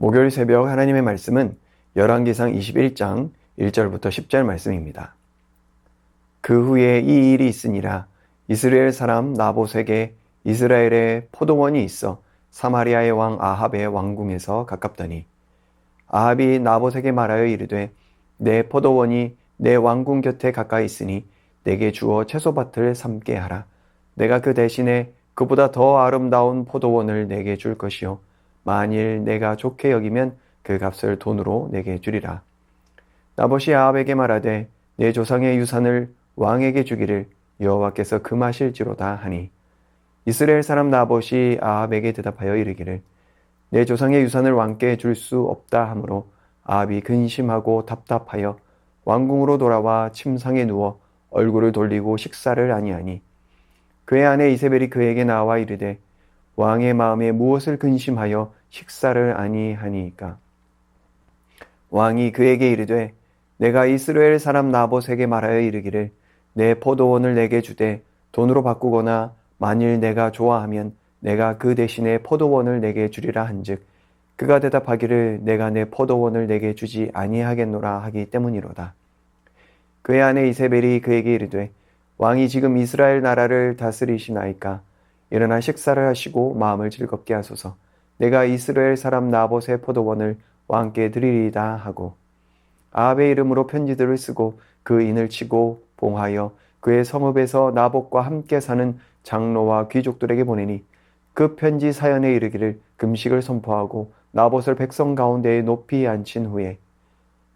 목요일 새벽 하나님의 말씀은 열왕기상 21장 1절부터 10절 말씀입니다. 그 후에 이 일이 있으니라. 이스라엘 사람 나봇에게 이스라엘에 포도원이 있어 사마리아의 왕 아합의 왕궁에서 가깝더니 아합이 나봇에게 말하여 이르되 내 포도원이 내 왕궁 곁에 가까이 있으니 내게 주어 채소밭을 삼게 하라. 내가 그 대신에 그보다 더 아름다운 포도원을 내게 줄 것이요 만일 내가 좋게 여기면 그 값을 돈으로 내게 주리라. 나봇이 아합에게 말하되 내 조상의 유산을 왕에게 주기를 여호와께서 금하실지로다 하니 이스라엘 사람 나봇이 아합에게 대답하여 이르기를 내 조상의 유산을 왕께 줄 수 없다 하므로 아합이 근심하고 답답하여 왕궁으로 돌아와 침상에 누워 얼굴을 돌리고 식사를 아니하니 그의 아내 이세벨이 그에게 나와 이르되 왕의 마음에 무엇을 근심하여 식사를 아니하니까. 왕이 그에게 이르되 내가 이스라엘 사람 나봇에게 말하여 이르기를 내 포도원을 내게 주되 돈으로 바꾸거나 만일 내가 좋아하면 내가 그 대신에 포도원을 내게 주리라 한즉 그가 대답하기를 내가 내 포도원을 내게 주지 아니하겠노라 하기 때문이로다. 그의 아내 이세벨이 그에게 이르되 왕이 지금 이스라엘 나라를 다스리시나이까. 일어나 식사를 하시고 마음을 즐겁게 하소서. 내가 이스라엘 사람 나봇의 포도원을 왕께 드리리이다 하고 아합의 이름으로 편지들을 쓰고 그 인을 치고 봉하여 그의 성읍에서 나봇과 함께 사는 장로와 귀족들에게 보내니 그 편지 사연에 이르기를 금식을 선포하고 나봇을 백성 가운데에 높이 앉힌 후에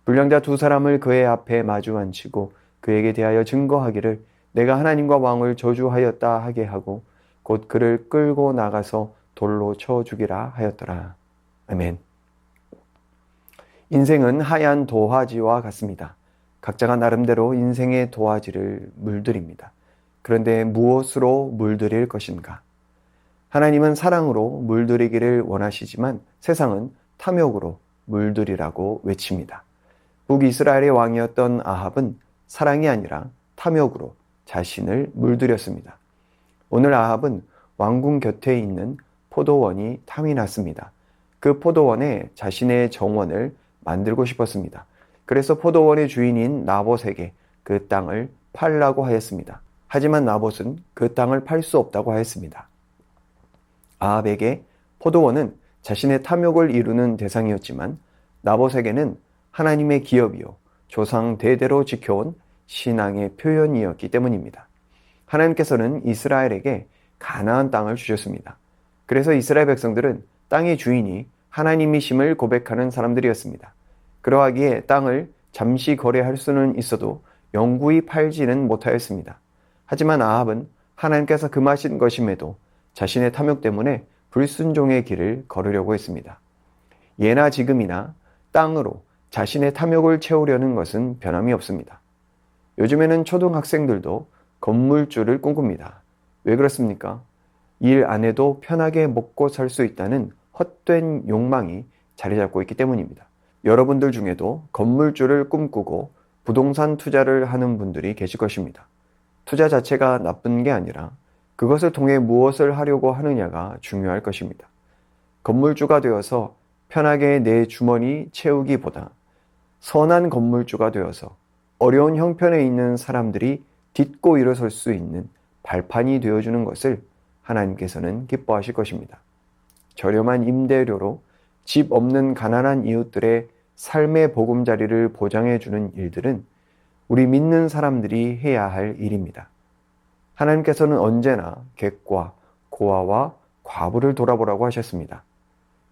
불량자 두 사람을 그의 앞에 마주 앉히고 그에게 대하여 증거하기를 내가 하나님과 왕을 저주하였다 하게 하고 곧 그를 끌고 나가서 돌로 쳐 죽이라 하였더라. 아멘. 인생은 하얀 도화지와 같습니다. 각자가 나름대로 인생의 도화지를 물들입니다. 그런데 무엇으로 물들일 것인가? 하나님은 사랑으로 물들이기를 원하시지만 세상은 탐욕으로 물들이라고 외칩니다. 북이스라엘의 왕이었던 아합은 사랑이 아니라 탐욕으로 자신을 물들였습니다. 오늘 아합은 왕궁 곁에 있는 포도원이 탐이 났습니다. 그 포도원에 자신의 정원을 만들고 싶었습니다. 그래서 포도원의 주인인 나봇에게 그 땅을 팔라고 하였습니다. 하지만 나봇은 그 땅을 팔 수 없다고 하였습니다. 아합에게 포도원은 자신의 탐욕을 이루는 대상이었지만 나봇에게는 하나님의 기업이요 조상 대대로 지켜온 신앙의 표현이었기 때문입니다. 하나님께서는 이스라엘에게 가나안 땅을 주셨습니다. 그래서 이스라엘 백성들은 땅의 주인이 하나님이심을 고백하는 사람들이었습니다. 그러하기에 땅을 잠시 거래할 수는 있어도 영구히 팔지는 못하였습니다. 하지만 아합은 하나님께서 금하신 것임에도 자신의 탐욕 때문에 불순종의 길을 걸으려고 했습니다. 예나 지금이나 땅으로 자신의 탐욕을 채우려는 것은 변함이 없습니다. 요즘에는 초등학생들도 건물주를 꿈꿉니다. 왜 그렇습니까? 일 안 해도 편하게 먹고 살 수 있다는 헛된 욕망이 자리 잡고 있기 때문입니다. 여러분들 중에도 건물주를 꿈꾸고 부동산 투자를 하는 분들이 계실 것입니다. 투자 자체가 나쁜 게 아니라 그것을 통해 무엇을 하려고 하느냐가 중요할 것입니다. 건물주가 되어서 편하게 내 주머니 채우기보다 선한 건물주가 되어서 어려운 형편에 있는 사람들이 딛고 일어설 수 있는 발판이 되어주는 것을 하나님께서는 기뻐하실 것입니다. 저렴한 임대료로 집 없는 가난한 이웃들의 삶의 보금자리를 보장해주는 일들은 우리 믿는 사람들이 해야 할 일입니다. 하나님께서는 언제나 객과 고아와 과부를 돌아보라고 하셨습니다.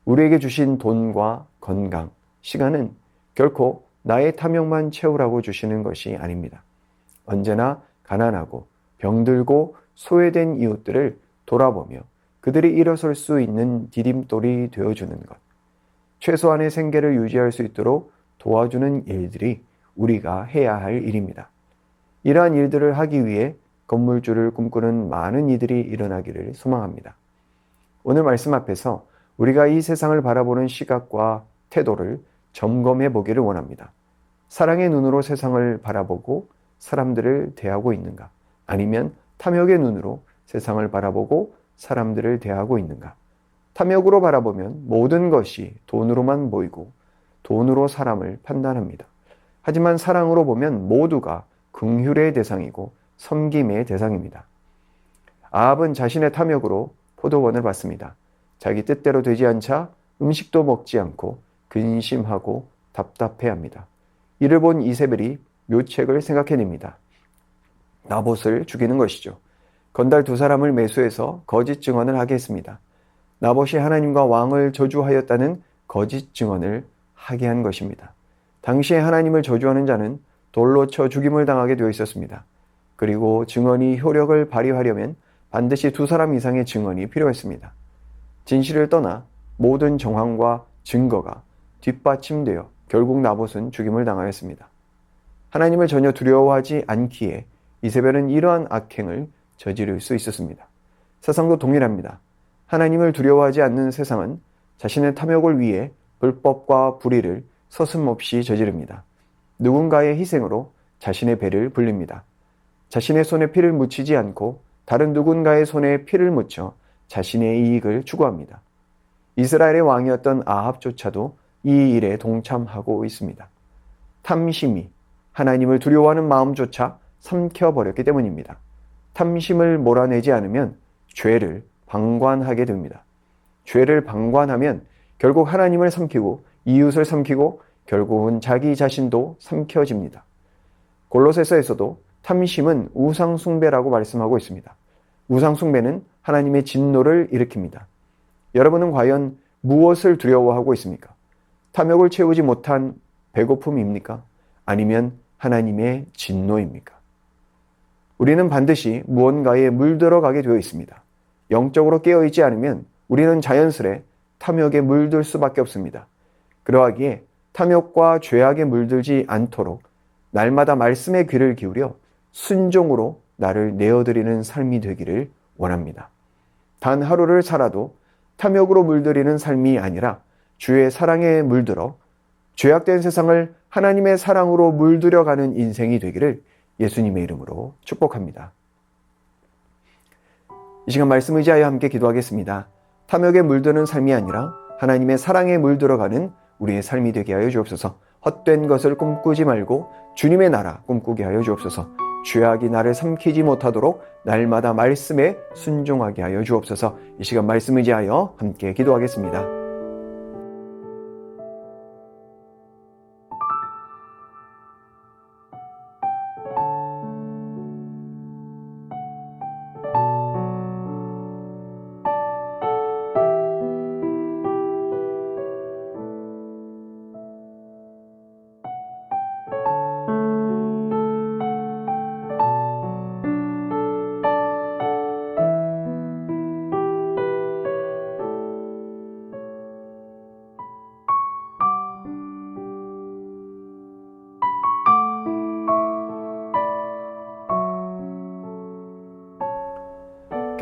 우리에게 주신 돈과 건강, 시간은 결코 나의 탐욕만 채우라고 주시는 것이 아닙니다. 언제나 가난하고 병들고 소외된 이웃들을 돌아보며 그들이 일어설 수 있는 디딤돌이 되어주는 것, 최소한의 생계를 유지할 수 있도록 도와주는 일들이 우리가 해야 할 일입니다. 이러한 일들을 하기 위해 건물주를 꿈꾸는 많은 이들이 일어나기를 소망합니다. 오늘 말씀 앞에서 우리가 이 세상을 바라보는 시각과 태도를 점검해 보기를 원합니다. 사랑의 눈으로 세상을 바라보고 사람들을 대하고 있는가? 아니면 탐욕의 눈으로 세상을 바라보고 사람들을 대하고 있는가? 탐욕으로 바라보면 모든 것이 돈으로만 보이고 돈으로 사람을 판단합니다. 하지만 사랑으로 보면 모두가 긍휼의 대상이고 섬김의 대상입니다. 아합은 자신의 탐욕으로 포도원을 봤습니다. 자기 뜻대로 되지 않자 음식도 먹지 않고 근심하고 답답해합니다. 이를 본 이세벨이 묘책을 생각해냅니다. 나봇을 죽이는 것이죠. 건달 두 사람을 매수해서 거짓 증언을 하게 했습니다. 나봇이 하나님과 왕을 저주하였다는 거짓 증언을 하게 한 것입니다. 당시에 하나님을 저주하는 자는 돌로 쳐 죽임을 당하게 되어 있었습니다. 그리고 증언이 효력을 발휘하려면 반드시 두 사람 이상의 증언이 필요했습니다. 진실을 떠나 모든 정황과 증거가 뒷받침되어 결국 나봇은 죽임을 당하였습니다. 하나님을 전혀 두려워하지 않기에 이세벨은 이러한 악행을 저지를 수 있었습니다. 세상도 동일합니다. 하나님을 두려워하지 않는 세상은 자신의 탐욕을 위해 불법과 불의를 서슴없이 저지릅니다. 누군가의 희생으로 자신의 배를 불립니다. 자신의 손에 피를 묻히지 않고 다른 누군가의 손에 피를 묻혀 자신의 이익을 추구합니다. 이스라엘의 왕이었던 아합조차도 이 일에 동참하고 있습니다. 탐심이 하나님을 두려워하는 마음조차 삼켜버렸기 때문입니다. 탐심을 몰아내지 않으면 죄를 방관하게 됩니다. 죄를 방관하면 결국 하나님을 삼키고 이웃을 삼키고 결국은 자기 자신도 삼켜집니다. 골로새서에서도 탐심은 우상숭배라고 말씀하고 있습니다. 우상숭배는 하나님의 진노를 일으킵니다. 여러분은 과연 무엇을 두려워하고 있습니까? 탐욕을 채우지 못한 배고픔입니까? 아니면 하나님의 진노입니까? 우리는 반드시 무언가에 물들어가게 되어 있습니다. 영적으로 깨어있지 않으면 우리는 자연스레 탐욕에 물들 수밖에 없습니다. 그러하기에 탐욕과 죄악에 물들지 않도록 날마다 말씀의 귀를 기울여 순종으로 나를 내어드리는 삶이 되기를 원합니다. 단 하루를 살아도 탐욕으로 물들이는 삶이 아니라 주의 사랑에 물들어 죄악된 세상을 하나님의 사랑으로 물들여가는 인생이 되기를 예수님의 이름으로 축복합니다. 이 시간 말씀 의지하여 함께 기도하겠습니다. 탐욕에 물드는 삶이 아니라 하나님의 사랑에 물들어가는 우리의 삶이 되게 하여 주옵소서. 헛된 것을 꿈꾸지 말고 주님의 나라 꿈꾸게 하여 주옵소서. 죄악이 나를 삼키지 못하도록 날마다 말씀에 순종하게 하여 주옵소서. 이 시간 말씀 의지하여 함께 기도하겠습니다.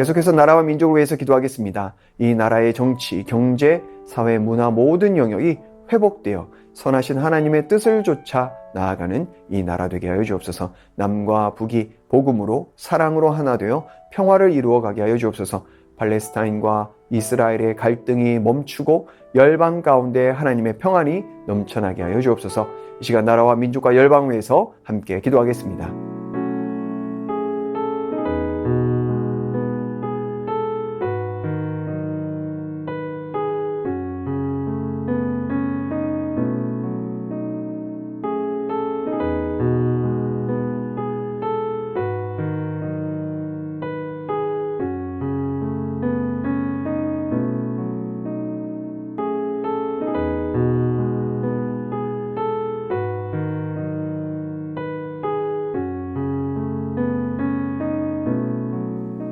계속해서 나라와 민족을 위해서 기도하겠습니다. 이 나라의 정치, 경제, 사회, 문화 모든 영역이 회복되어 선하신 하나님의 뜻을 쫓아 나아가는 이 나라 되게 하여 주옵소서. 남과 북이 복음으로 사랑으로 하나 되어 평화를 이루어가게 하여 주옵소서. 팔레스타인과 이스라엘의 갈등이 멈추고 열방 가운데 하나님의 평안이 넘쳐나게 하여 주옵소서. 이 시간 나라와 민족과 열방을 위해서 함께 기도하겠습니다.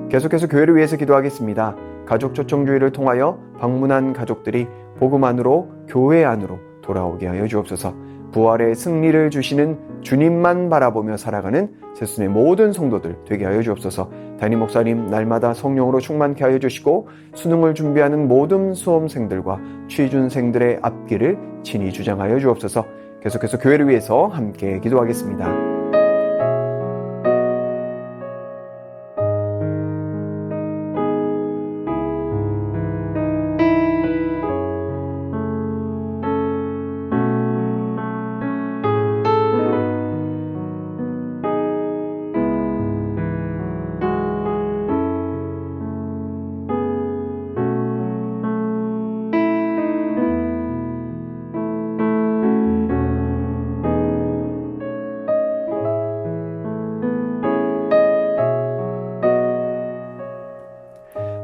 계속해서 교회를 위해서 기도하겠습니다. 가족 초청주의를 통하여 방문한 가족들이 복음 안으로 교회 안으로 돌아오게 하여 주옵소서. 부활의 승리를 주시는 주님만 바라보며 살아가는 새순의 모든 성도들 되게 하여 주옵소서. 담임 목사님 날마다 성령으로 충만케 하여 주시고 수능을 준비하는 모든 수험생들과 취준생들의 앞길을 친히 주장하여 주옵소서. 계속해서 교회를 위해서 함께 기도하겠습니다.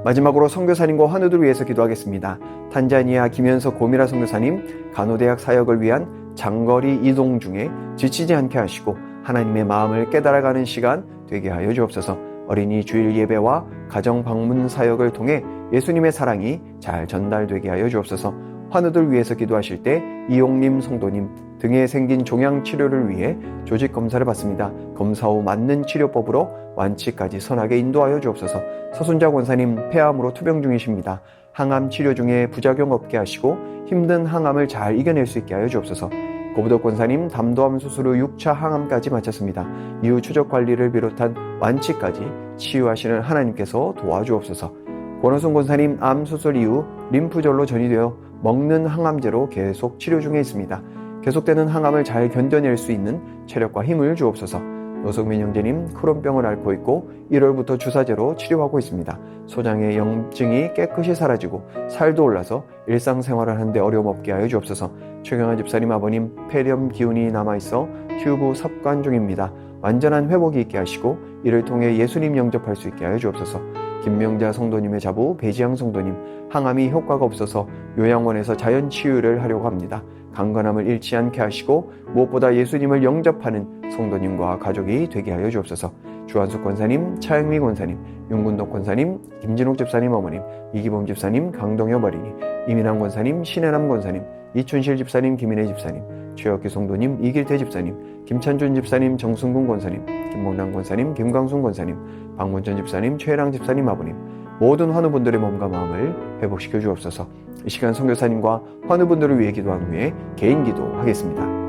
마지막으로 선교사님과 환우들을 위해서 기도하겠습니다. 탄자니아 김현석 고미라 선교사님, 간호대학 사역을 위한 장거리 이동 중에 지치지 않게 하시고 하나님의 마음을 깨달아가는 시간 되게 하여 주옵소서. 어린이 주일 예배와 가정 방문 사역을 통해 예수님의 사랑이 잘 전달되게 하여 주옵소서. 환우들 위해서 기도하실 때 이용림 성도님 등에 생긴 종양 치료를 위해 조직 검사를 받습니다. 검사 후 맞는 치료법으로 완치까지 선하게 인도하여 주옵소서. 서순자 권사님 폐암으로 투병 중이십니다. 항암 치료 중에 부작용 없게 하시고 힘든 항암을 잘 이겨낼 수 있게 하여 주옵소서. 고부덕 권사님 담도암 수술 후 6차 항암까지 마쳤습니다. 이후 추적 관리를 비롯한 완치까지 치유하시는 하나님께서 도와주옵소서. 권호순 권사님 암 수술 이후 림프절로 전이되어 먹는 항암제로 계속 치료 중에 있습니다. 계속되는 항암을 잘 견뎌낼 수 있는 체력과 힘을 주옵소서. 노석민 형제님 크론병을 앓고 있고 1월부터 주사제로 치료하고 있습니다. 소장의 염증이 깨끗이 사라지고 살도 올라서 일상생활을 하는데 어려움 없게 하여 주옵소서. 최경환 집사님 아버님 폐렴 기운이 남아있어 튜브 섭관 중입니다. 완전한 회복이 있게 하시고 이를 통해 예수님 영접할 수 있게 하여 주옵소서. 김명자 성도님의 자부 배지양 성도님 항암이 효과가 없어서 요양원에서 자연 치유를 하려고 합니다. 강건함을 잃지 않게 하시고 무엇보다 예수님을 영접하는 성도님과 가족이 되게 하여 주옵소서. 주한숙 권사님, 차영미 권사님, 윤군덕 권사님, 김진옥 집사님 어머님, 이기범 집사님, 강동엽 어린이, 이민환 권사님, 신혜남 권사님, 이춘실 집사님, 김인혜 집사님, 최혁기 성도님, 이길태 집사님, 김찬준 집사님, 정승군 권사님, 김목남 권사님, 김광순 권사님, 박문천 집사님, 최혜랑 집사님 아버님, 모든 환우분들의 몸과 마음을 회복시켜 주옵소서. 이 시간 선교사님과 환우분들을 위해 기도한 후에 개인 기도하겠습니다.